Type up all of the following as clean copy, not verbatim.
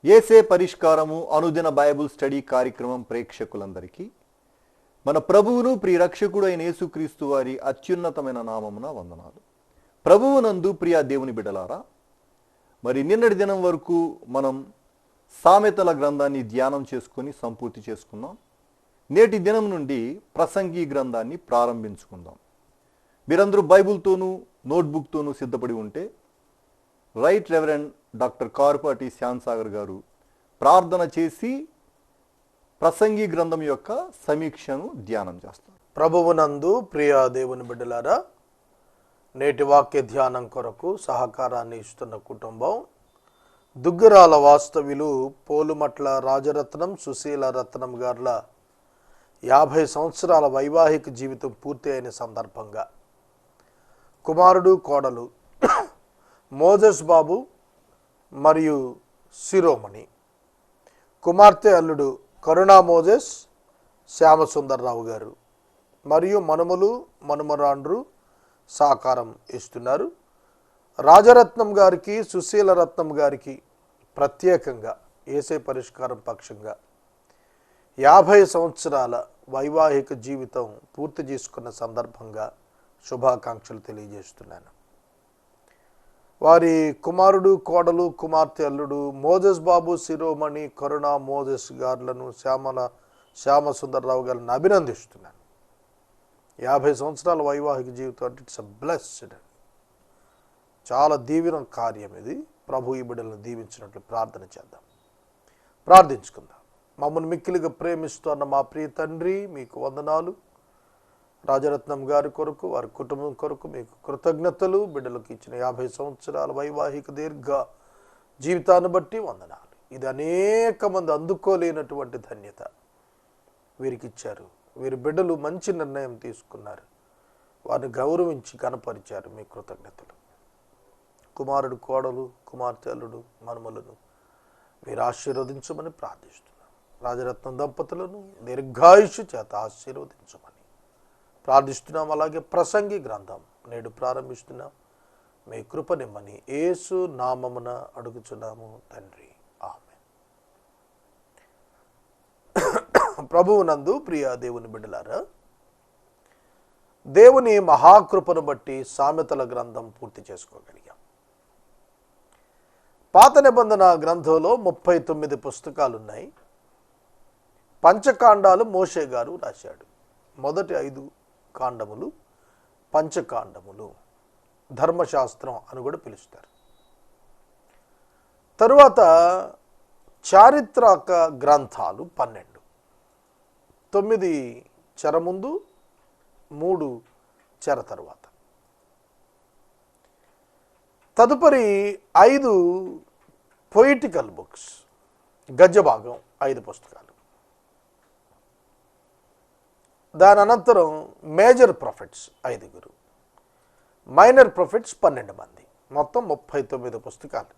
యేసే పరిష్కారము అనుదిన Bible study కార్యక్రమం ప్రేక్షకులందరికీ మన ప్రభువును ప్రియ రక్షకుడు అయిన యేసుక్రీస్తు వారి అత్యున్నతమైన నామమున వందనాలు. ప్రభువునందు ప్రియ దేవుని బిడ్డలారా, మరి నిన్నటి దినం వరకు మనం సామెతల గ్రంథాన్ని ధ్యానం చేసుకొని సంపూర్తి చేసుకున్నాం. నేటి దినం నుండి ప్రసంగి గ్రంథాన్ని ప్రారంభించుకుందాం. మీరందరూ బైబుల్తోనూ నోట్బుక్తోనూ సిద్ధపడి ఉంటే రైట్ రెవరెండ్ డాక్టర్ కారుపాటి శ్యామ్సాగర్ గారు ప్రార్థన చేసి ప్రసంగి గ్రంథం యొక్క సమీక్షను ధ్యానం చేస్తారు. ప్రభువునందు ప్రియ దేవుని బిడ్డలారా, నేటి వాక్య ధ్యానం కొరకు సహకారాన్ని ఇస్తున్న కుటుంబం దుగ్గరాల వాస్తవ్యులు పోలుమట్ల రాజరత్నం సుశీల రత్నం గార్ల 50 సంవత్సరాల వైవాహిక జీవితం పూర్తి అయిన సందర్భంగా కుమారుడు కోడలు మోజెస్ బాబు మరియు శిరోమణి, కుమార్తె అల్లుడు కరుణా మోజెస్, శ్యామసుందర్రావు గారు మరియు మనుమలు మనుమరాండ్రు సహకారం ఇస్తున్నారు. రాజరత్నం గారికి సుశీల రత్నం గారికి ప్రత్యేకంగా యేసే పరిష్కారం పక్షంగా 50 సంవత్సరాల వైవాహిక జీవితం పూర్తి చేసుకున్న సందర్భంగా శుభాకాంక్షలు తెలియజేస్తున్నాను. వారి కుమారుడు కోడలు కుమార్తె అల్లుడు మోజెస్ బాబు శిరోమణి కరుణా మోజెస్ గారులను శ్యామసుందర్రావు గారిని అభినందిస్తున్నాను. 50 సంవత్సరాల వైవాహిక జీవితం అంటే ఇట్స్ బ్లెస్డ్, చాలా దీవెన కార్యం ఇది. ప్రభు ఈ బిడ్డలను దీవించినట్లు ప్రార్థన చేద్దాం. ప్రార్థించుకుందాం. మమ్మల్ని మిక్కిలిగా ప్రేమిస్తున్న మా ప్రియ తండ్రి, మీకు వందనాలు. రాజరత్నం గారి కొరకు, వారి కుటుంబం కొరకు మీకు కృతజ్ఞతలు. బిడ్డలకు ఇచ్చిన 50 సంవత్సరాల వైవాహిక దీర్ఘ జీవితాన్ని బట్టి వందనాలు. ఇది అనేక మంది అందుకోలేనటువంటి ధన్యత వీరికి ఇచ్చారు. వీరి బిడ్డలు మంచి నిర్ణయం తీసుకున్నారు, వారిని గౌరవించి కనపరిచారు. మీ కృతజ్ఞతలు. కుమారుడు కోడలు కుమార్తె అల్లుడు మనుమలను మీరు ఆశీర్వదించమని ప్రార్థిస్తున్నాం. రాజరత్నం దంపతులను దీర్ఘాయుష్యు చేత ఆశీర్వదించమని ప్రార్థిస్తున్నాం. అలాగే ప్రసంగి గ్రంథం నేడు ప్రారంభిస్తున్నాం. మీ కృప నిమ్మని యేసు నామమున అడుగుచున్నాము తండ్రి, ఆమేన్. ప్రభువునందు ప్రియ దేవుని బిడ్డలారా, దేవుని మహాకృపను బట్టి సామెతల గ్రంథం పూర్తి చేసుకోగలిగాం. పాత నిబంధన గ్రంథంలో 39 పుస్తకాలు ఉన్నాయి. పంచకాండాలు మోషే గారు రాశాడు. మొదటి 5 కాండములు పంచకాండములు, ధర్మశాస్త్రం అని కూడా పిలుస్తారు. తరువాత చారిత్రక గ్రంథాలు 12, 9 చెర ముందు, 3 చెర తరువాత. తదుపరి 5 పొయిటికల్ బుక్స్, గద్యభాగం 5 పుస్తకాలు. దాని అనంతరం మేజర్ ప్రొఫెట్స్ 5, మైనర్ ప్రొఫెట్స్ 12 మంది. మొత్తం 39 పుస్తకాలు.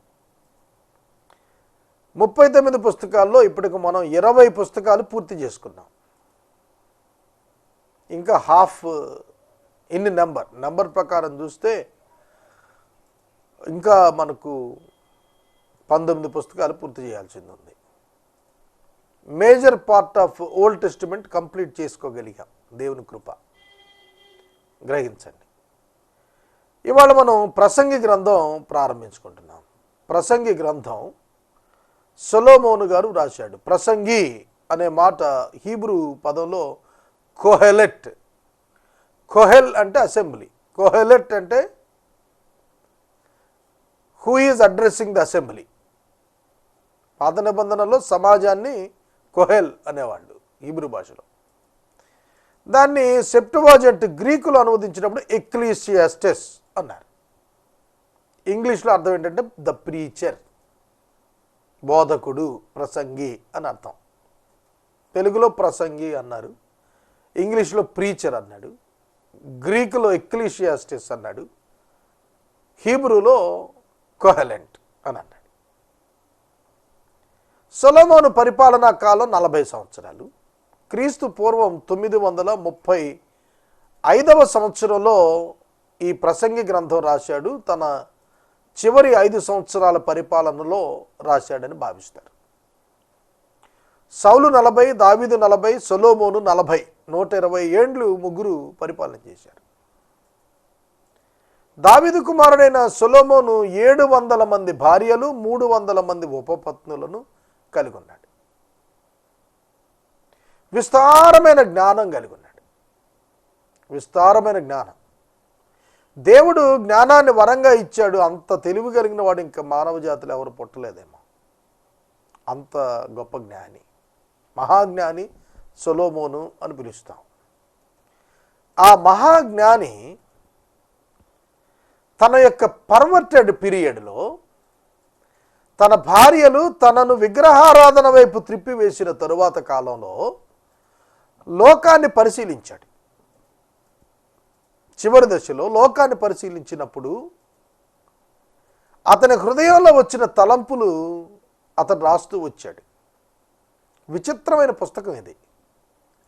39 పుస్తకాల్లో ఇప్పటికి మనం 20 పుస్తకాలు పూర్తి చేసుకున్నాం. ఇంకా హాఫ్ ఇన్ని నెంబర్ ప్రకారం చూస్తే ఇంకా మనకు 19 పుస్తకాలు పూర్తి చేయాల్సింది ఉంది. Major part of old testament complete చేసుకోగలిగాం, దేవుని కృప. గ్రహించండి. ఇవాళ మనం ప్రసంగి గ్రంథం ప్రారంభించుకుంటున్నాం. ప్రసంగి గ్రంథం సొలొమోను గారు రాశాడు. ప్రసంగి అనే మాట హీబ్రూ పదంలో కోహెలెట్. కోహెల్ అంటే అసెంబ్లీ, కోహెలెట్ అంటే who is addressing the assembly. పాత నిబంధనలో సమాజాన్ని కోహెల్ అనేవాళ్ళు హీబ్రూ భాషలో. దాన్ని సెప్టువాజెంట్ గ్రీకులో అనువదించినప్పుడు ఎక్లీసియాస్టెస్ అన్నారు. ఇంగ్లీష్లో అర్థం ఏంటంటే ద ప్రీచర్, బోధకుడు, ప్రసంగి అని అర్థం. తెలుగులో ప్రసంగి అన్నారు, ఇంగ్లీష్లో ప్రీచర్ అన్నాడు, గ్రీకులో ఎక్లీసియాస్టెస్ అన్నాడు, హీబ్రూలో కోహెలెంట్ అని అన్నాడు. సొలొమోను పరిపాలనా కాలం 40 సంవత్సరాలు. క్రీస్తు పూర్వం 935వ సంవత్సరంలో ఈ ప్రసంగి గ్రంథం రాశాడు. తన చివరి 5 సంవత్సరాల పరిపాలనలో రాశాడని భావిస్తారు. సౌలు 40, దావీదు 40, సొలొమోను 40, 120 ఏండ్లు ముగ్గురు పరిపాలన చేశారు. దావీదు కుమారుడైన సొలొమోను 700 మంది భార్యలు, 300 మంది ఉపపత్నులను కలిగి ఉన్నాడు. విస్తారమైన జ్ఞానం కలిగి ఉన్నాడు. విస్తారమైన జ్ఞానం. దేవుడు జ్ఞానాన్ని వరంగా ఇచ్చాడు. అంత తెలివి కలిగిన వాడు ఇంకా మానవ జాతిలో ఎవరు పుట్టలేదేమో. అంత గొప్ప జ్ఞాని, మహాజ్ఞాని సొలొమోను అని పిలుస్తాం. ఆ మహాజ్ఞాని తన యొక్క పర్వర్టెడ్ పీరియడ్లో తన భార్యలు తనను విగ్రహారాధన వైపు త్రిప్పివేసిన తరువాత కాలంలో లోకాన్ని పరిశీలించాడు. చివరి దశలో లోకాన్ని పరిశీలించినప్పుడు అతని హృదయంలో వచ్చిన తలంపులు అతను రాస్తూ వచ్చాడు. విచిత్రమైన పుస్తకం ఇది.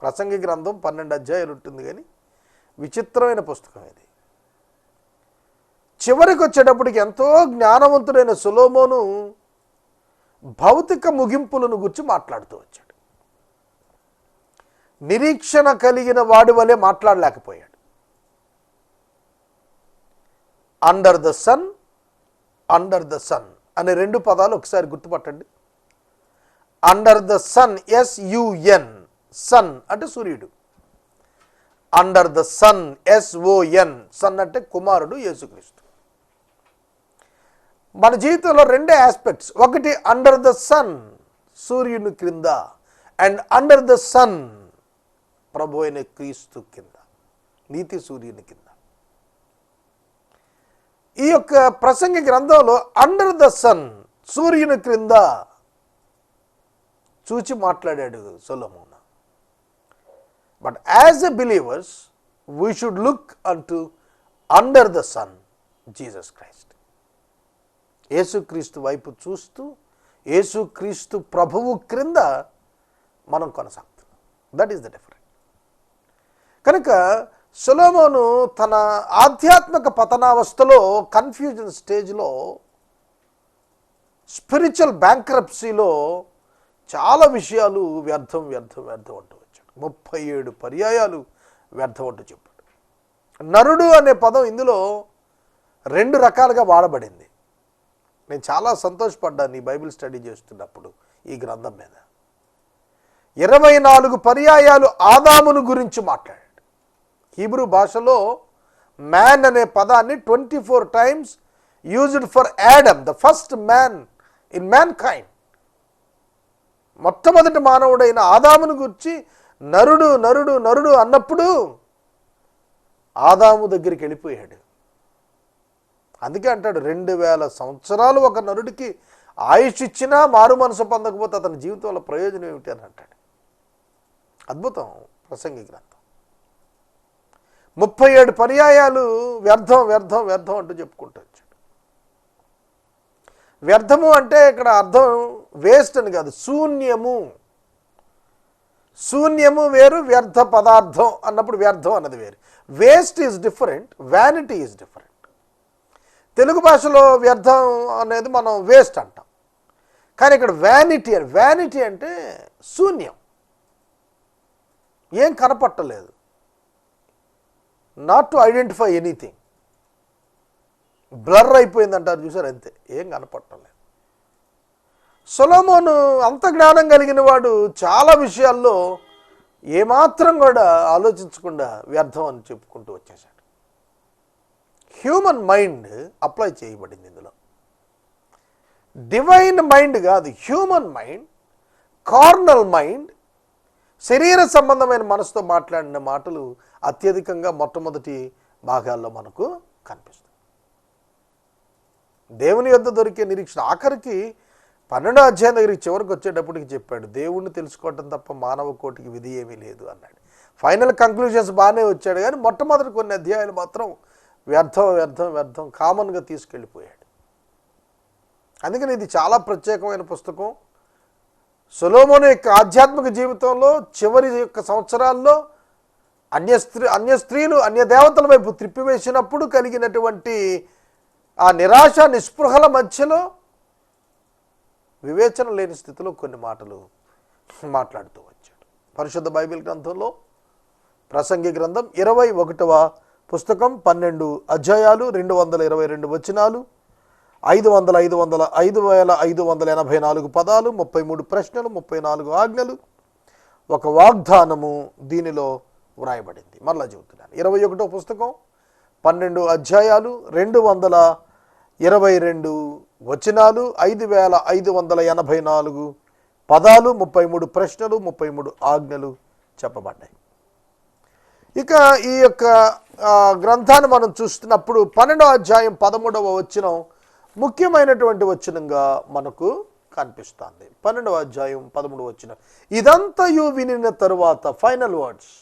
ప్రసంగి గ్రంథం 12 అధ్యాయాలు ఉంటుంది, కానీ విచిత్రమైన పుస్తకం ఇది. చివరికి వచ్చేటప్పటికి ఎంతో జ్ఞానవంతుడైన సొలొమోను భౌతిక ముగింపులను గురించి మాట్లాడుతూ వచ్చాడు. నిరీక్షణ కలిగిన వాడి వలె మాట్లాడలేకపోయాడు. Under the sun, under the sun అనే 2 పదాలు ఒకసారి గుర్తుపట్టండి. Under the sun, SUN, sun అంటే సూర్యుడు. Under the sun, SON, son అంటే కుమారుడు యేసుక్రీస్తు. మన జీవితంలో 2 ఆస్పెక్ట్స్. ఒకటి అండర్ ద సన్, సూర్యుని క్రింద, అండ్ అండర్ ద సన్, ప్రభు అయిన క్రీస్తు కింద, నీతి సూర్యుని కింద. ఈ యొక్క ప్రసంగి గ్రంథంలో అండర్ ద సన్, సూర్యుని క్రింద చూచి మాట్లాడాడు సొలొమోను. But as a believers we should look unto under the sun, Jesus Christ. యేసుక్రీస్తు వైపు చూస్తూ యేసుక్రీస్తు ప్రభువు క్రింద మనం కొనసాగుతున్నాం. That is the difference. కనుక సొలొమోను తన ఆధ్యాత్మిక పతనావస్థలో, కన్ఫ్యూజన్ స్టేజ్లో, స్పిరిచువల్ బ్యాంక్రప్సీలో చాలా విషయాలు వ్యర్థం వ్యర్థం వ్యర్థం అంటూ వచ్చాడు. 37 పర్యాయాలు వ్యర్థం అంటూ చెప్పాడు. నరుడు అనే పదం ఇందులో 2 రకాలుగా వాడబడింది. నేను చాలా సంతోషపడ్డాను ఈ బైబిల్ స్టడీ చేస్తున్నప్పుడు ఈ గ్రంథం మీద. 24 పర్యాయాలు ఆదామును గురించి మాట్లాడాడు. హీబ్రూ భాషలో మ్యాన్ అనే పదాన్ని 24 times used for Adam, the first man in man kind. మొట్టమొదటి మానవుడైన ఆదామును గురించి నరుడు నరుడు నరుడు అన్నప్పుడు ఆదాము దగ్గరికి వెళ్ళిపోయాడు. అందుకే అంటాడు 2000 సంవత్సరాలు ఒక నరుడికి ఆయుష్ ఇచ్చినా మారు మనసు పొందకపోతే అతని జీవితంలో ప్రయోజనం ఏమిటి అని అంటాడు. అద్భుతం ప్రసంగి గ్రంథం. 37 పర్యాయాలు వ్యర్థం వ్యర్థం వ్యర్థం అంటూ చెప్పుకుంటూ వచ్చాడు. వ్యర్థము అంటే ఇక్కడ అర్థం వేస్ట్ అని కాదు, శూన్యము. శూన్యము వేరు, వ్యర్థ పదార్థం అన్నప్పుడు వ్యర్థం అన్నది వేరు. Waste is different, vanity is different. Telugu భాషలో వ్యర్థం అనేది మనం వేస్ట్ అంటాం, కానీ ఇక్కడ వ్యానిటీ అంటే శూన్యం, ఏం కనపట్టలేదు. Not to identify anything. Blur అయిపోయింది అంటారు చూసారు, అంతే, ఏం కనపట్టలేదు. సొలొమోను అంత జ్ఞానం కలిగిన వాడు చాలా విషయాల్లో ఏమాత్రం కూడా ఆలోచించకుండా వ్యర్థం అని చెప్పుకుంటూ వచ్చేసాడు. హ్యూమన్ మైండ్ అప్లై చేయబడింది ఇందులో. డివైన్ మైండ్ కాదు, హ్యూమన్ మైండ్, కార్నల్ మైండ్, శరీర సంబంధమైన మనసుతో మాట్లాడిన మాటలు అత్యధికంగా మొట్టమొదటి భాగాల్లో మనకు కనిపిస్తుంది. దేవుని యొద్ద దొరికే నిరీక్షణ ఆఖరికి 12వ అధ్యాయం దగ్గరికి చివరికి వచ్చేటప్పటికి చెప్పాడు, దేవుణ్ణి తెలుసుకోవటం తప్ప మానవ కోటికి విధి ఏమీ లేదు అన్నాడు. ఫైనల్ కంక్లూజన్స్ బాగానే వచ్చాడు, కానీ మొట్టమొదటి కొన్ని అధ్యాయాలు మాత్రం వ్యర్థం వ్యర్థం వ్యర్థం కామన్గా తీసుకెళ్ళిపోయాడు. అందుకని ఇది చాలా ప్రత్యేకమైన పుస్తకం. సొలొమోను యొక్క ఆధ్యాత్మిక జీవితంలో చివరి యొక్క సంవత్సరాల్లో అన్య స్త్రీలు అన్య దేవతల వైపు త్రిప్పివేసినప్పుడు కలిగినటువంటి ఆ నిరాశ నిస్పృహల మధ్యలో వివేచన లేని స్థితిలో కొన్ని మాటలు మాట్లాడుతూ వచ్చాడు. పరిశుద్ధ బైబిల్ గ్రంథంలో ప్రసంగి గ్రంథం 21వ పుస్తకం 12 అధ్యాయాలు 222 వచనాలు 5584 పదాలు 33 ప్రశ్నలు 34 ఆజ్ఞలు ఒక వాగ్దానము దీనిలో వ్రాయబడింది. మరలా చెబుతున్నాను, 21వ పుస్తకం 12 అధ్యాయాలు 222 వచనాలు 5584 పదాలు 33 ప్రశ్నలు 33 ఆజ్ఞలు చెప్పబడ్డాయి. ఇక ఈ యొక్క గ్రంథాన్ని మనం చూస్తున్నప్పుడు 12వ అధ్యాయం 13వ వచనం ముఖ్యమైనటువంటి వచనంగా మనకు కనిపిస్తుంది. 12వ అధ్యాయం 13వ వచనం, ఇదంతయు వినిన తరువాత ఫైనల్ వర్డ్స్,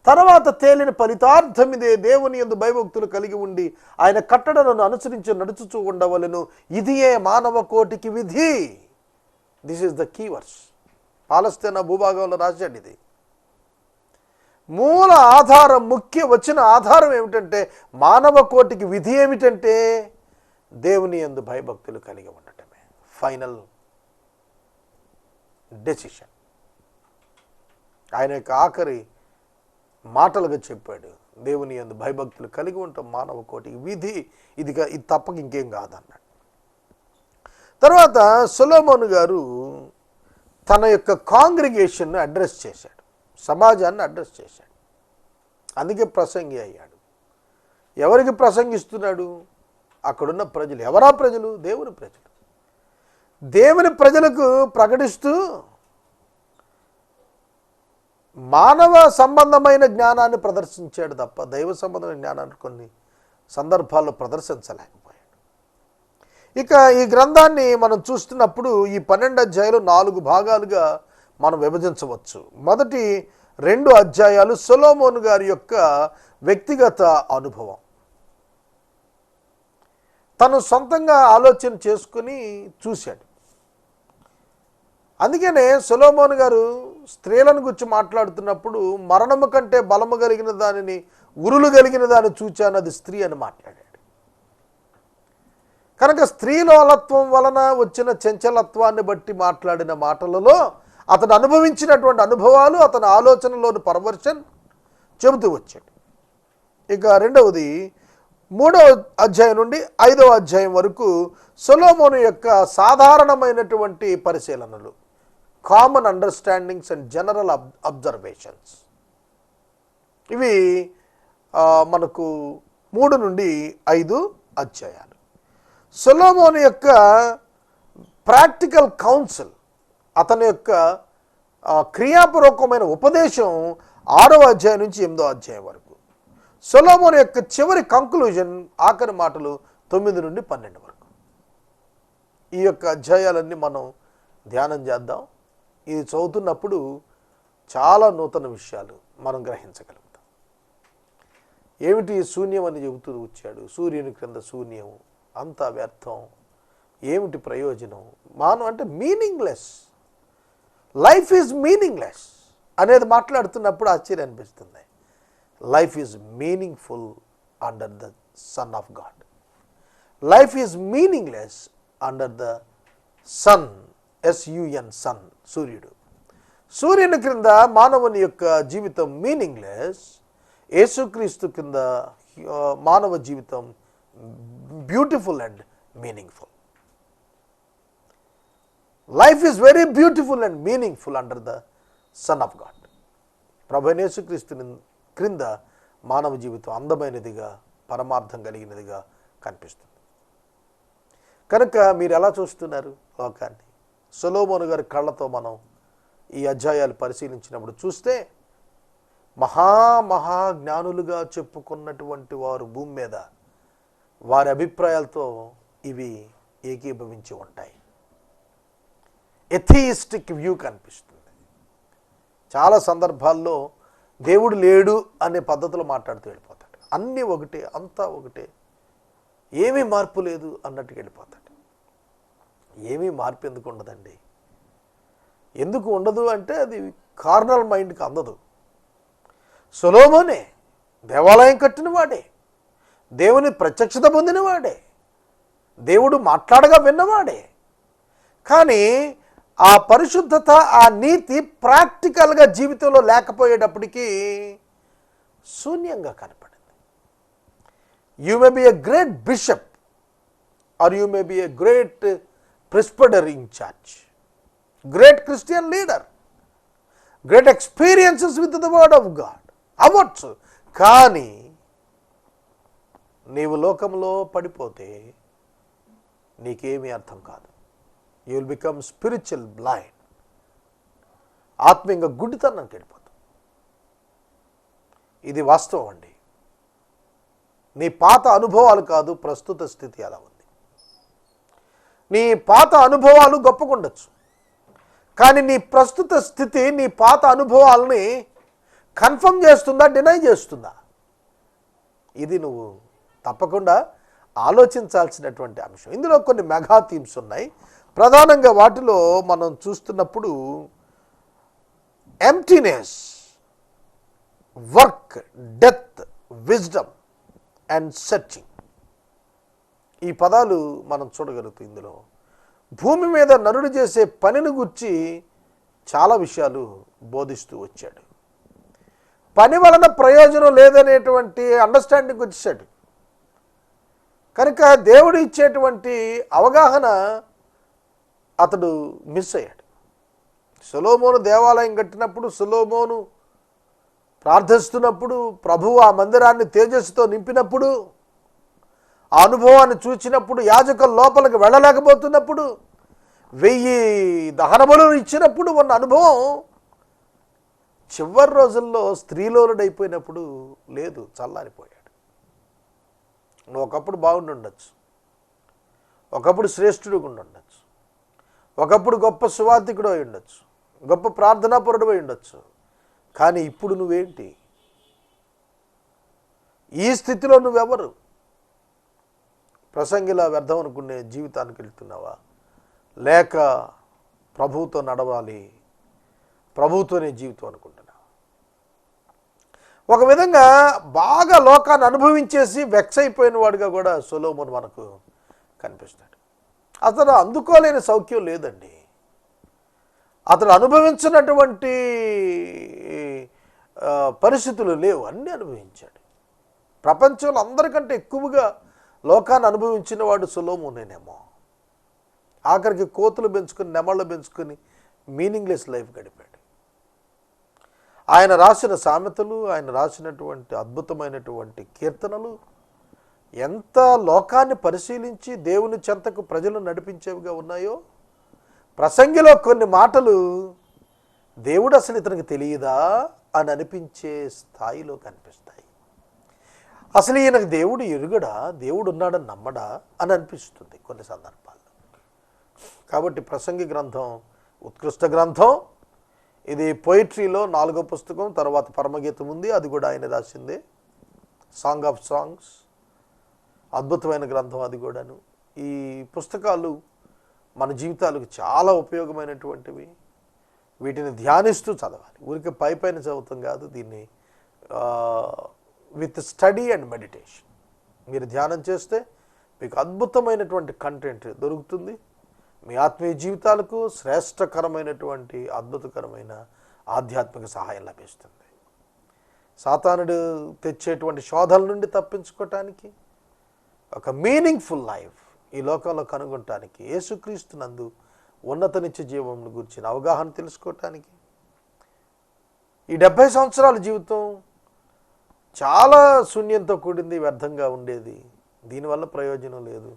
తర్వాత తేలిన ఫలితార్థం ఇదే, దేవుని యందు భయభక్తులు కలిగి ఉండి ఆయన కట్టడలను అనుసరించి నడుచుచూ ఉండవలెను, ఇదియే మానవ కోటికి విధి. This is the keywords. పాలస్తీనా భూభాగంలో రాశాడు. ఇది మూల ఆధారం, ముఖ్య వచ్చిన ఆధారం ఏమిటంటే మానవ కోటికి విధి ఏమిటంటే దేవుని యందు భయభక్తులు కలిగి ఉండటమే. Final decision. ఆయన యొక్క ఆఖరి మాటలుగా చెప్పాడు, దేవుని యందు భయభక్తులు కలిగి ఉంటాం మానవ కోటికి విధి, ఇది తప్పక ఇంకేం కాదన్నాడు. తర్వాత సొలొమోను గారు తన యొక్క కాంగ్రిగేషన్ను అడ్రస్ చేశాడు, సమాజాన్ని అడ్రస్ చేశాడు. అందుకే ప్రసంగి అయ్యాడు. ఎవరికి ప్రసంగిస్తున్నాడు? అక్కడున్న ప్రజలు. ఎవరా ప్రజలు? దేవుని ప్రజలు. దేవుని ప్రజలకు ప్రకటిస్తూ మానవ సంబంధమైన జ్ఞానాన్ని ప్రదర్శించాడు తప్ప దైవ సంబంధమైన జ్ఞానాన్ని కొన్ని సందర్భాల్లో ప్రదర్శించలేకపోయాడు. ఇక ఈ గ్రంథాన్ని మనం చూస్తున్నప్పుడు ఈ 12 అధ్యాయాలు 4 భాగాలుగా మనం విభజించవచ్చు. మొదటి 2 అధ్యాయాలు సొలొమోను గారి యొక్క వ్యక్తిగత అనుభవం, తను సొంతంగా ఆలోచన చేసుకుని చూశాడు. అందుకనే సొలొమోను గారు స్త్రీలను గురించి మాట్లాడుతున్నప్పుడు మరణము కంటే బలము కలిగిన దానిని, ఉరులు కలిగిన దాన్ని చూచాను, అది స్త్రీ అని మాట్లాడాడు. కనుక స్త్రీలోలత్వం వలన వచ్చిన చంచలత్వాన్ని బట్టి మాట్లాడిన మాటలలో అతను అనుభవించినటువంటి అనుభవాలు, అతని ఆలోచనలోని పర్వర్షన్ చెబుతూ వచ్చాడు. ఇక రెండవది 3వ అధ్యాయం నుండి 5వ అధ్యాయం వరకు సొలొమోను యొక్క సాధారణమైనటువంటి పరిశీలనలు, common understandings and general observations. ఇవి మనకు 3 నుండి 5 అధ్యాయాలు. సొలొమోను యొక్క ప్రాక్టికల్ కౌన్సిల్, అతని యొక్క క్రియాపూర్వకమైన ఉపదేశం 6వ అధ్యాయం నుంచి 8వ అధ్యాయం వరకు. సొలొమోను యొక్క చివరి కంక్లూజన్, ఆఖరి మాటలు 9 నుండి 12 వరకు. ఈ యొక్క అధ్యాయాలన్నీ మనం ధ్యానం చేద్దాం. ఇది చదువుతున్నప్పుడు చాలా నూతన విషయాలు మనం గ్రహించగలుగుతాం. ఏమిటి శూన్యం అని చెబుతూ వచ్చాడు. సూర్యుని క్రింద శూన్యం, అంతా వ్యర్థం, ఏమిటి ప్రయోజనం? మానవం అంటే మీనింగ్లెస్, లైఫ్ ఈజ్ మీనింగ్లెస్ అనేది మాట్లాడుతున్నప్పుడు ఆశ్చర్యం అనిపిస్తుంది. Life is meaningful under the sun of God. Life is meaningless under the sun, SUN, sun, సూర్యుడు. సూర్యుని క్రింద మానవుని యొక్క జీవితం మీనింగ్లెస్. యేసుక్రీస్తు కింద మానవ జీవితం beautiful and meaningful. Life is very beautiful and meaningful under the sun of God. ప్రభువైన యేసుక్రీస్తు క్రింద మానవ జీవితం అందమైనదిగా, పరమార్థం కలిగినదిగా కనిపిస్తుంది. కనుక మీరు ఎలా చూస్తున్నారు లోకాన్ని? సొలొమోను గారి కళ్ళతో మనం ఈ అధ్యాయాలు పరిశీలించినప్పుడు చూస్తే మహాజ్ఞానులుగా చెప్పుకున్నటువంటి వారు భూమి మీద వారి అభిప్రాయాలతో ఇవి ఏకీభవించి ఉంటాయి. ఎథియిస్టిక్ వ్యూ కనిపిస్తుంది. చాలా సందర్భాల్లో దేవుడు లేడు అనే పద్ధతిలో మాట్లాడుతూ వెళ్ళిపోతాడు. అన్నీ ఒకటే, అంతా ఒకటే, ఏమీ మార్పు లేదు అన్నట్టుగా వెళ్ళిపోతాడు. ఏమీ మార్పు ఎందుకు ఉండదండి? ఎందుకు ఉండదు అంటే అది కార్నల్ మైండ్కి అందదు. సొలొమోనే దేవాలయం కట్టినవాడే, దేవుని ప్రత్యక్షత పొందినవాడే, దేవుడు మాట్లాడగా విన్నవాడే. కానీ ఆ పరిశుద్ధత, ఆ నీతి ప్రాక్టికల్గా జీవితంలో లేకపోయేటప్పటికీ శూన్యంగా కనపడింది. You may be a great bishop or you may be a great presbyter in church, great Christian leader, great experiences with the word of God అవ్వచ్చు. కానీ నీవు లోకంలో పడిపోతే నీకేమీ అర్థం కాదు. You will become spiritual blind. ఆత్మీయంగా గుడ్డితనానికి వెళ్ళిపోతాం. ఇది వాస్తవం అండి. నీ పాత అనుభవాలు కాదు, ప్రస్తుత స్థితి అలా ఉంది. నీ పాత అనుభవాలు గొప్పకుండొచ్చు, కానీ నీ ప్రస్తుత స్థితి నీ పాత అనుభవాలని కన్ఫర్మ్ చేస్తుందా, డినై చేస్తుందా? ఇది నువ్వు తప్పకుండా ఆలోచించాల్సినటువంటి అంశం. ఇందులో కొన్ని మెగా థీమ్స్ ఉన్నాయి. ప్రధానంగా వాటిలో మనం చూస్తున్నప్పుడు emptiness, work, death, wisdom and searching, ఈ పదాలు మనం చూడగలుగుతాం. ఇందులో భూమి మీద నరుడు చేసే పనిని గురించి చాలా విషయాలు బోధిస్తూ వచ్చాడు. పని వలన ప్రయోజనం లేదనేటువంటి అండర్స్టాండింగ్ వచ్చేసాడు. కనుక దేవుడు ఇచ్చేటువంటి అవగాహన అతడు మిస్ అయ్యాడు. సొలొమోను దేవాలయం కట్టినప్పుడు, సొలొమోను ప్రార్థిస్తున్నప్పుడు, ప్రభువు ఆ మందిరాన్ని తేజస్సుతో నింపినప్పుడు, ఆ అనుభవాన్ని చూచినప్పుడు, యాజకుల లోపలికి వెళ్ళలేకపోతున్నప్పుడు, 1000 దహన బలులు ఇచ్చినప్పుడు ఉన్న అనుభవం చివరి రోజుల్లో స్త్రీలోలుడైపోయినప్పుడు లేదు, చల్లారిపోయాడు. నువ్వు ఒకప్పుడు బాగుండి ఉండొచ్చు, ఒకప్పుడు శ్రేష్ఠుడు ఉండొచ్చు, ఒకప్పుడు గొప్ప సువార్థికుడు అయి ఉండొచ్చు, గొప్ప ప్రార్థనాపరుడు అయి ఉండొచ్చు. కానీ ఇప్పుడు నువ్వేంటి? ఈ స్థితిలో నువ్వెవరు? ప్రసంగిలా వ్యర్థం అనుకునే జీవితానికి వెళ్తున్నావా, లేక ప్రభువుతో నడవాలి, ప్రభువుతోనే జీవితం అనుకుంటున్నావా? ఒక విధంగా బాగా లోకాన్ని అనుభవించేసి వెక్స్ అయిపోయిన వాడిగా కూడా సొలొమోను మనకు కనిపిస్తాడు. అతను అందుకోలేని సౌఖ్యం లేదండి. అతను అనుభవించినటువంటి పరిస్థితులు లేవు, అన్నీ అనుభవించాడు. ప్రపంచంలో అందరికంటే ఎక్కువగా లోకాన్ని అనుభవించిన వాడు సొలొమోనేనేమో. ఆఖరికి కోతులు పెంచుకొని, నెమళ్ళు పెంచుకొని మీనింగ్లెస్ లైఫ్ గడిపాడు. ఆయన రాసిన సామెతలు, ఆయన రాసినటువంటి అద్భుతమైనటువంటి కీర్తనలు ఎంత లోకాన్ని పరిశీలించి దేవుని చెంతకు ప్రజలు నడిపించేవిగా ఉన్నాయో, ప్రసంగిలో కొన్ని మాటలు దేవుడు అసలు ఇతనికి తెలియదా అని అనిపించే స్థాయిలో కనిపిస్తాయి. అసలు ఈయనకు దేవుడు ఎరుగడా, దేవుడు ఉన్నాడని నమ్మడా అని అనిపిస్తుంది కొన్ని సందర్భాల్లో. కాబట్టి ప్రసంగి గ్రంథం ఉత్కృష్ట గ్రంథం. ఇది పోయిట్రీలో 4వ పుస్తకం. తర్వాత పరమగీతం ఉంది, అది కూడా ఆయన రాసిందే. సాంగ్ ఆఫ్ సాంగ్స్, అద్భుతమైన గ్రంథం అది కూడాను. ఈ పుస్తకాలు మన జీవితాలకు చాలా ఉపయోగమైనటువంటివి. వీటిని ధ్యానిస్తూ చదవాలి. ఊరికే పైన చదువుతాం కాదు, దీన్ని విత్ స్టడీ అండ్ మెడిటేషన్ మీరు ధ్యానం చేస్తే మీకు అద్భుతమైనటువంటి కంటెంట్ దొరుకుతుంది. మీ ఆత్మీయ జీవితాలకు శ్రేష్టకరమైనటువంటి అద్భుతకరమైన ఆధ్యాత్మిక సహాయం లభిస్తుంది. సాతానుడు తెచ్చేటువంటి శోధల నుండి తప్పించుకోవటానికి, ఒక మీనింగ్ఫుల్ లైఫ్ ఈ లోకంలో కనుగొనటానికి, యేసుక్రీస్తు నందు ఉన్నత నిత్య జీవం గురించిన అవగాహన తెలుసుకోవటానికి, ఈ 70 సంవత్సరాల జీవితం చాలా శూన్యంతో కూడింది, వ్యర్థంగా ఉండేది, దీనివల్ల ప్రయోజనం లేదు,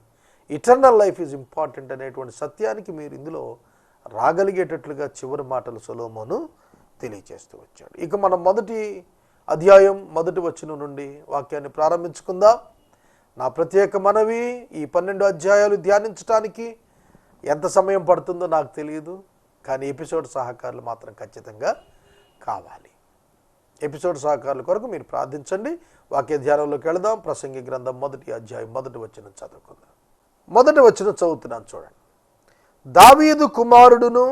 ఇటర్నల్ లైఫ్ ఈజ్ ఇంపార్టెంట్ అనేటువంటి సత్యానికి మీరు ఇందులో రాగలిగేటట్లుగా చివరి మాటలు సొలొమోను తెలియచేస్తూ వచ్చాడు. ఇక మనం మొదటి అధ్యాయం 1వ వచనం నుండి వాక్యాన్ని ప్రారంభించుకుందాం. నా ప్రత్యేక మనవి, ఈ 12 అధ్యాయాలు ధ్యానించడానికి ఎంత సమయం పడుతుందో నాకు తెలియదు, కానీ ఎపిసోడ్ సహకారులు మాత్రం ఖచ్చితంగా కావాలి. ఎపిసోడ్ సహకారుల కొరకు మీరు ప్రార్థించండి. వాక్య ధ్యానంలోకి వెళదాం. ప్రసంగి గ్రంథం 1వ అధ్యాయం 1వ వచనం చదువుకుందాం. 1వ వచనం చదువుతున్నాను చూడండి. దావీదు కుమారుడును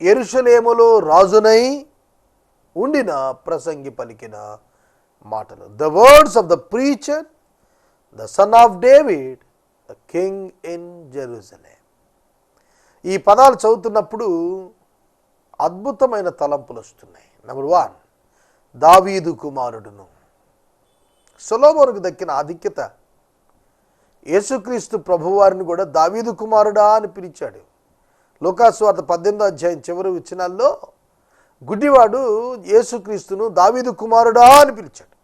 యెరూషలేములో రాజునై ఉండిన ప్రసంగి పలికిన మాటలు. The words of the preacher, the sun of David, the king in Jerusalem. ఈ పదాలు చదువుతున్నప్పుడు అద్భుతమైన తలంపులు వస్తున్నాయి. నెంబర్ 1, దావీదు కుమారుడును. సొలొమోనుకు దక్కిన ఆధిక్యత. యేసుక్రీస్తు ప్రభువారిని కూడా దావీదు కుమారుడా అని పిలిచాడు. లూకాసు వార్త 18వ అధ్యాయం చివరి వచనాల్లో గుడ్డివాడు యేసుక్రీస్తును దావీదు కుమారుడా అని పిలిచాడు.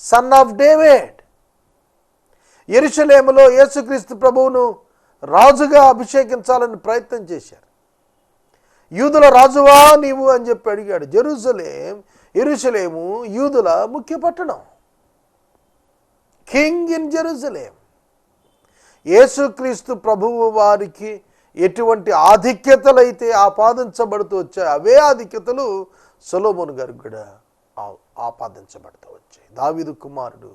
Son of David. యెరూషలేములో యేసుక్రీస్తు ప్రభువును రాజుగా అభిషేకించాలని ప్రయత్నం చేశారు. యూదుల రాజువా నీవు అని చెప్పి అడిగాడు. యెరూషలేము యూదుల ముఖ్య పట్టణం. King in Jerusalem. యేసుక్రీస్తు ప్రభువు వారికి ఎటువంటి ఆధిక్యతలైతే ఆపాదించబడుతూ వచ్చాయి, అవే ఆధిక్యతలు సొలొమోను గారికి కూడా ఆపాదించబడుతూ వచ్చాయి. దావీదు కుమారుడు,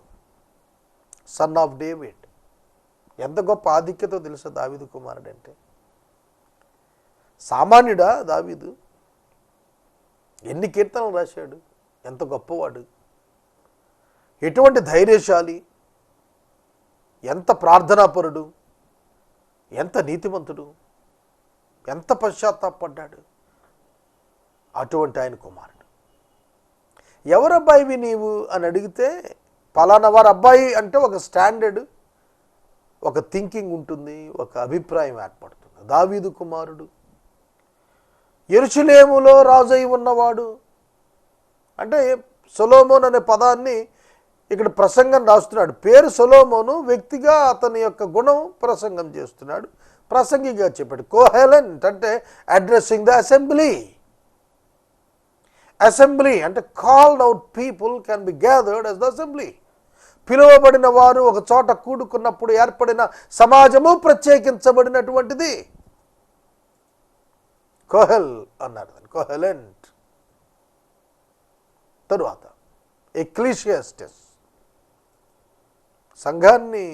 సన్ ఆఫ్ డేవిడ్. ఎంత గొప్ప ఆధిక్యతో తెలుసా దావీదు కుమారుడు అంటే? సామాన్యుడా దావీదు? ఎన్ని కీర్తనలు రాశాడు, ఎంత గొప్పవాడు, ఎటువంటి ధైర్యశాలి, ఎంత ప్రార్థనాపరుడు, ఎంత నీతిమంతుడు, ఎంత పశ్చాత్తాపడ్డాడు. అటువంటి ఆయన కుమారుడు. ఎవరబ్బాయివి నీవు అని అడిగితే పలానా వారు అబ్బాయి అంటే ఒక స్టాండర్డ్, ఒక థింకింగ్ ఉంటుంది, ఒక అభిప్రాయం ఏర్పడుతుంది. దావీదు కుమారుడు, యెరూషలేములో రాజై ఉన్నవాడు అంటే సొలొమోను అనే పదాన్ని ఇక్కడ ప్రసంగం రాస్తున్నాడు. పేరు సొలొమోను, వ్యక్తిగా అతని యొక్క గుణం ప్రసంగం చేస్తున్నాడు. ప్రసంగిగా చెప్పాడు. కోహెలెంట్ అంటే అడ్రస్సింగ్ ద అసెంబ్లీ. అసెంబ్లీ అంటే called out people can be gathered as the assembly. పిలువబడిన వారు ఒక చోట కూడుకున్నప్పుడు ఏర్పడిన సమాజము ప్రత్యేకించబడినటువంటిది. కోహెల్ అన్నారు, కోహెలెంట్. తరువాత ఎక్లీషియాస్టిస్. సంఘాన్ని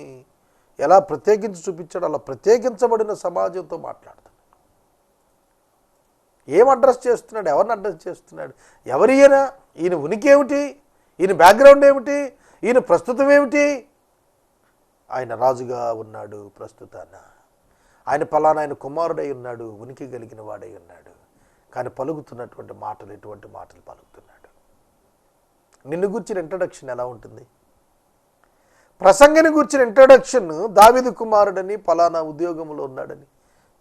ఎలా ప్రత్యేకించి చూపించాడు, అలా ప్రత్యేకించబడిన సమాజంతో మాట్లాడుతున్నాడు. ఏం అడ్రస్ చేస్తున్నాడు, ఎవరిని అడ్రస్ చేస్తున్నాడు, ఎవరియనా, ఈయన ఉనికి ఏమిటి, ఈయన బ్యాక్గ్రౌండ్ ఏమిటి, ఈయన ప్రస్తుతం ఏమిటి? ఆయన రాజుగా ఉన్నాడు ప్రస్తుతాన. ఆయన పలానా ఆయన కుమారుడై ఉన్నాడు, ఉనికి కలిగిన వాడై ఉన్నాడు. కానీ పలుకుతున్నటువంటి మాటలు ఎటువంటి మాటలు పలుకుతున్నాడు? నిన్ను గుర్చిన ఇంట్రడక్షన్ ఎలా ఉంటుంది? ప్రసంగిని గుర్చిన ఇంట్రడక్షన్ దావీదు కుమారుడని, పలానా ఉద్యోగంలో ఉన్నాడని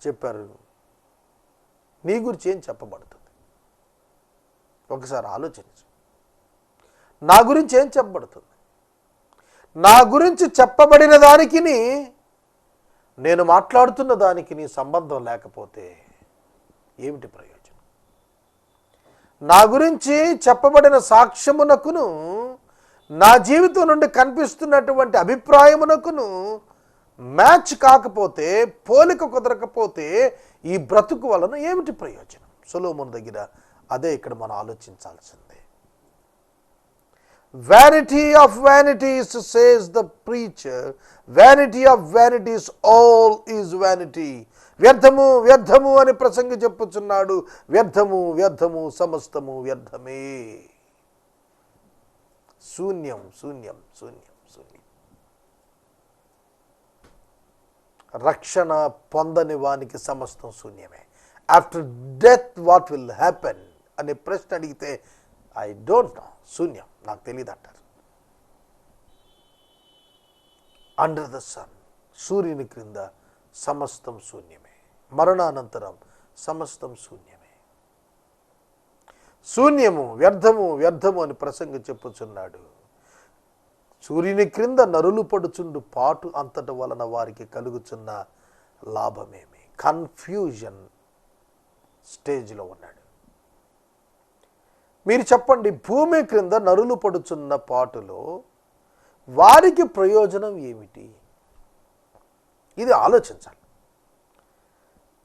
చెప్పారు. నీ గురించి ఏం చెప్పబడుతుంది? ఒకసారి ఆలోచించు. నా గురించి ఏం చెప్పబడుతుంది? నా గురించి చెప్పబడిన దానికి నేను మాట్లాడుతున్న దానికి నీ సంబంధం లేకపోతే ఏమిటి ప్రయోజనం? నా గురించి చెప్పబడిన సాక్ష్యమునకును నా జీవితం నుండి కనిపిస్తున్నటువంటి అభిప్రాయమునకును మ్యాచ్ కాకపోతే, పోలిక కుదరకపోతే ఈ బ్రతుకు వలన ఏమిటి ప్రయోజనం? సొలొమోను దగ్గర అదే ఇక్కడ మనం ఆలోచించాల్సిందే. Vanity of vanities, says the preacher. Vanity of vanities, all is vanity. వ్యర్థము వ్యర్థము అని ప్రసంగి చెప్పుచున్నాడు. వ్యర్థము వ్యర్థము సమస్తము వ్యర్థమే. శూన్యం శూన్యం శూన్యం శూన్యం. రక్షణ పొందని వానికి సమస్తం శూన్యమే. After death what will happen అనే ప్రశ్న అడిగితే ఐ డోంట్ నో, శూన్యం, నాకు తెలియదు అంటారు. అండర్ ద సన్, సూర్యుని క్రింద సమస్తం శూన్యమే. మరణానంతరం సమస్తం శూన్యమే. శూన్యము వ్యర్థము వ్యర్థము అని ప్రసంగి చెప్పుచున్నాడు. సూర్యుని క్రింద నరులు పడుచుండు పాటు అంతట వలన వారికి కలుగుచున్న లాభమేమి? కన్ఫ్యూజన్ స్టేజ్లో ఉన్నాడు. మీరు చెప్పండి, భూమి క్రింద నరులు పడుచున్న పాటులో వారికి ప్రయోజనం ఏమిటి? ఇది ఆలోచించాలి.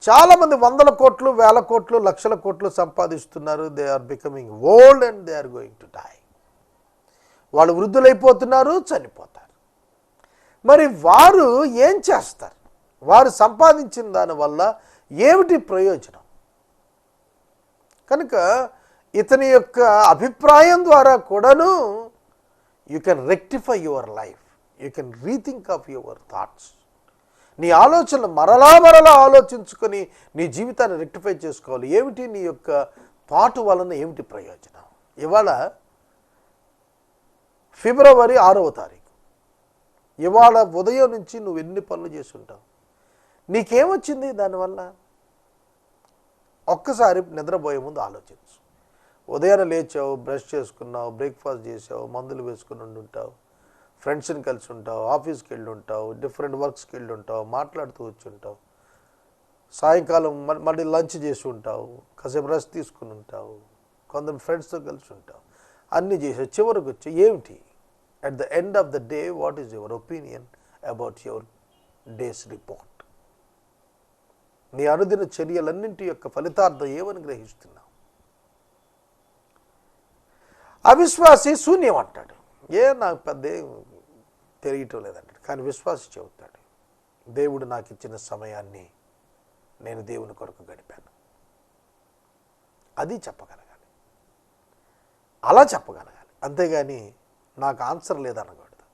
చాలామంది వందల కోట్లు, వేల కోట్లు, లక్షల కోట్లు సంపాదిస్తున్నారు. They are becoming old and they are going to die. వాళ్ళు వృద్ధులైపోతున్నారు, చనిపోతారు. మరి వారు ఏం చేస్తారు? వారు సంపాదించిన దానివల్ల ఏమిటి ప్రయోజనం? కనుక ఇతని యొక్క అభిప్రాయం ద్వారా కూడాను you can rectify your life, you can rethink of your thoughts. నీ ఆలోచనలు మరలా ఆలోచించుకొని నీ జీవితాన్ని రెక్టిఫై చేసుకోవాలి. ఏమిటి నీ యొక్క పాటు వలన ఏమిటి ప్రయోజనం? ఇవాళ ఫిబ్రవరి 6వ తారీఖు. ఇవాళ ఉదయం నుంచి నువ్వు ఎన్ని పనులు చేసి ఉంటావు? నీకేమొచ్చింది దానివల్ల? ఒక్కసారి నిద్రపోయే ముందు ఆలోచించు. ఉదయాన్నే లేచావు, బ్రష్ చేసుకున్నావు, బ్రేక్ఫాస్ట్ చేసావు, మందులు వేసుకుని ఉంటావు, ఫ్రెండ్స్ని కలిసి ఉంటావు, ఆఫీస్కి వెళ్ళి ఉంటావు, డిఫరెంట్ వర్క్స్కి వెళ్ళి ఉంటావు, మాట్లాడుతూ వచ్చి ఉంటావు, సాయంకాలం మళ్ళీ లంచ్ చేసి ఉంటావు, కాసేపు రెస్ట్ తీసుకుని ఉంటావు, కొందరు ఫ్రెండ్స్తో కలిసి ఉంటావు, అన్నీ చేసావు. చివరికి వచ్చి ఏమిటి? At the end of the day what is your opinion about your days report? నీ అనుదిన చర్యలన్నింటి యొక్క ఫలితార్థం ఏమని గ్రహిస్తున్నావు? అవిశ్వాసి శూన్యం అంటాడు. నాకు పెద్ద తెలియటం లేదంటాడు. కానీ విశ్వాసి చెబుతాడు, దేవుడు నాకు ఇచ్చిన సమయాన్ని నేను దేవుని కొరకు గడిపాను. అది చెప్పగలగాలి, అలా చెప్పగలగాలి. అంతేగాని నాకు ఆన్సర్ లేదనకూడదు.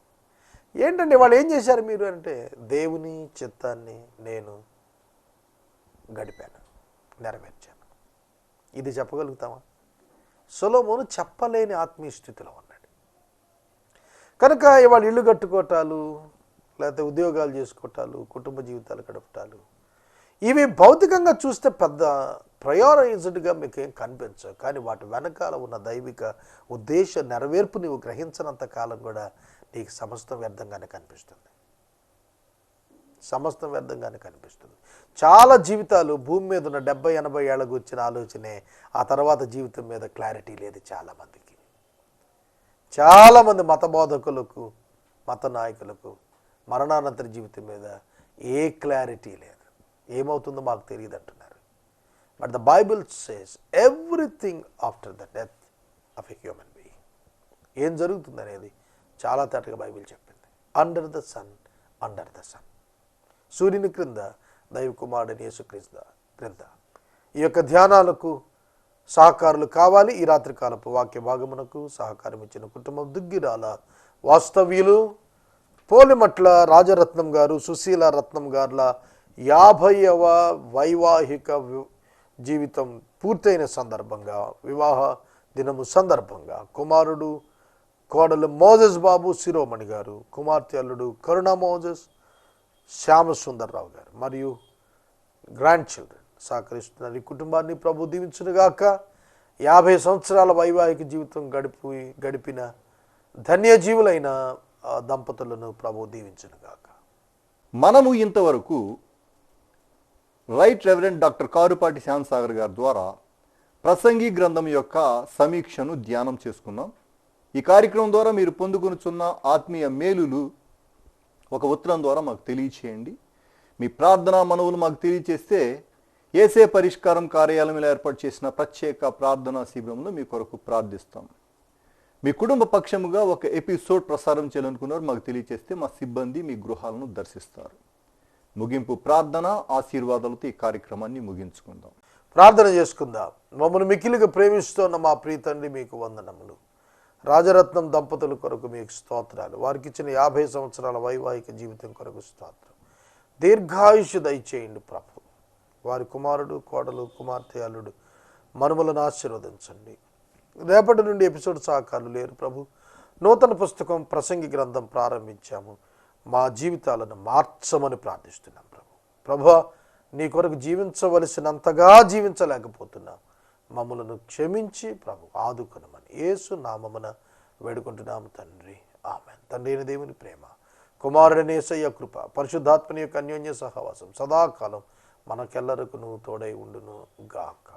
ఏంటంటే వాళ్ళు ఏం చేశారు మీరు అంటే, దేవుని చిత్తాన్ని నేను గడిపాను, నెరవేర్చాను. ఇది చెప్పగలుగుతామా? సొలొమోను చెప్పలేని ఆత్మీయ స్థితిలో ఉన్నాడు. కనుక ఇవాళ ఇల్లు కట్టుకోవటాలు, లేకపోతే ఉద్యోగాలు చేసుకోవటాలు, కుటుంబ జీవితాలు గడపటాలు, ఇవి భౌతికంగా చూస్తే పెద్ద ప్రయోరైజ్డ్గా మీకు ఏం కనిపించవు. కానీ వాటి వెనకాల ఉన్న దైవిక ఉద్దేశ నెరవేర్పు నీవు గ్రహించినంత కాలం కూడా నీకు సమస్తం వ్యర్థంగానే కనిపిస్తుంది. సమస్తం వ్యర్థంగానే కనిపిస్తుంది. చాలా జీవితాలు భూమి మీద ఉన్న 70-80 ఏళ్ళకు వచ్చిన ఆలోచనే ఆ తర్వాత జీవితం మీద క్లారిటీ లేదు చాలామందికి. చాలామంది మత బోధకులకు, మత నాయకులకు మరణానంతర జీవితం మీద ఏ క్లారిటీ లేదు. ఏమవుతుందో మాకు తెలియదు అంటున్నారు. But the Bible says everything after the death of a human being. ఏం జరుగుతుంది అనేది చాలా తేటగా బైబిల్ చెప్పింది. Under the sun, under the sun. సూర్యుని క్రింద దైవ కుమారుడైన యేసుక్రీస్తు క్రింద. ఈ యొక్క ధ్యానాలకు సహకారులు కావాలి. ఈ రాత్రి కాలపు వాక్య భాగమునకు సహకారం ఇచ్చిన కుటుంబం దుగ్గిరాల వాస్తవ్యులు పోలిమట్ల రాజరత్నం గారు, సుశీల రత్నం గారుల 50వ వైవాహిక జీవితం పూర్తయిన సందర్భంగా, వివాహ దినము సందర్భంగా కుమారుడు కోడలు మోజెస్ బాబు శిరోమణి గారు, కుమార్తె అల్లుడు కరుణ మోజెస్, శ్యామసుందర్రావు గారు మరియు గ్రాండ్ చిల్డ్రన్ సహకరిస్తున్నారు. ఈ కుటుంబాన్ని ప్రభు దీవించునుగాక. 50 సంవత్సరాల వైవాహిక జీవితం గడిపిన ధన్యజీవులైన దంపతులను ప్రభు దీవించునుగాక. మనము ఇంతవరకు right reverend doctor Karupati Shyamasagar గారి ద్వారా ప్రసంగి గ్రంథం యొక్క సమీక్షను ధ్యానం చేసుకున్నాం. ఈ కార్యక్రమం ద్వారా మీరు పొందుకొనుచున్న ఆత్మీయ మేలులు ఒక ఉత్తరం ద్వారా మాకు తెలియచేయండి. మీ ప్రార్థనా మనవులు మాకు తెలియచేస్తే ఏసే పరిష్కారం కార్యాలయంలో ఏర్పాటు చేసిన ప్రత్యేక ప్రార్థనా శిబిరంలో మీ కొరకు ప్రార్థిస్తాం. మీ కుటుంబ పక్షముగా ఒక ఎపిసోడ్ ప్రసారం చేయాలనుకున్నారు మాకు తెలియచేస్తే మా సిబ్బంది మీ గృహాలను దర్శిస్తారు. ముగింపు ప్రార్థన ఆశీర్వాదాలతో ఈ కార్యక్రమాన్ని ముగించుకుందాం. ప్రార్థన చేసుకుందాం. మమ్మల్ని మిక్కిలిగా ప్రేమిస్తున్న మా ప్రియ తండ్రి, మీకు వందనములు. రాజరత్నం దంపతుల కొరకు మీకు స్తోత్రాలు. వారికి ఇచ్చిన 50 సంవత్సరాల వైవాహిక జీవితం కొరకు స్తోత్రం. దీర్ఘాయుష్య దయచేయండి ప్రభు. వారి కుమారుడు, కోడలు, కుమార్తె, అల్లుడు మనుమలను ఆశీర్వదించండి. రేపటి నుండి ఎపిసోడ్ సహకారులు లేరు ప్రభు. నూతన పుస్తకం ప్రసంగి గ్రంథం ప్రారంభించాము. మా జీవితాలను మార్చమని ప్రార్థిస్తున్నాం ప్రభు. ప్రభువా, నీ కొరకు జీవించవలసినంతగా జీవించలేకపోతున్నాం. మమ్మలను క్షమించి ప్రభు ఆదుకొనమని యేసు నామమున వేడుకుంటున్నాము తండ్రి, ఆమేన్. తండ్రి అయిన దేవుని ప్రేమ, కుమారుడైన యేసయ్య కృప, పరిశుద్ధాత్మని యొక్క అన్యోన్య సహవాసం సదాకాలం మనకెల్లరకు నువ్వు తోడై ఉండును గాక.